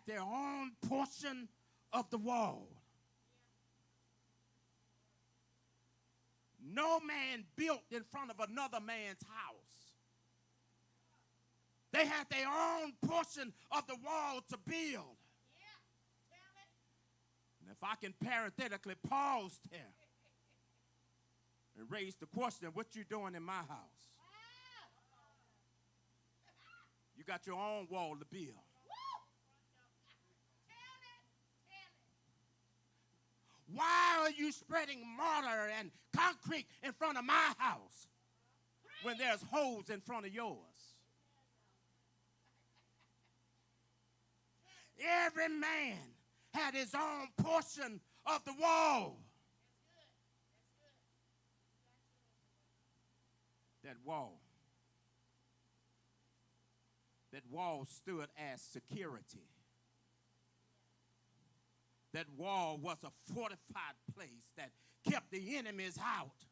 their own portion of the wall. No man built in front of another man's house. They had their own portion of the wall to build. And if I can parenthetically pause there and raise the question, what you doing in my house? You got your own wall to build. Why are you spreading mortar and concrete in front of my house when there's holes in front of yours? Every man had his own portion of the wall. That wall stood as security. That wall was a fortified place that kept the enemies out.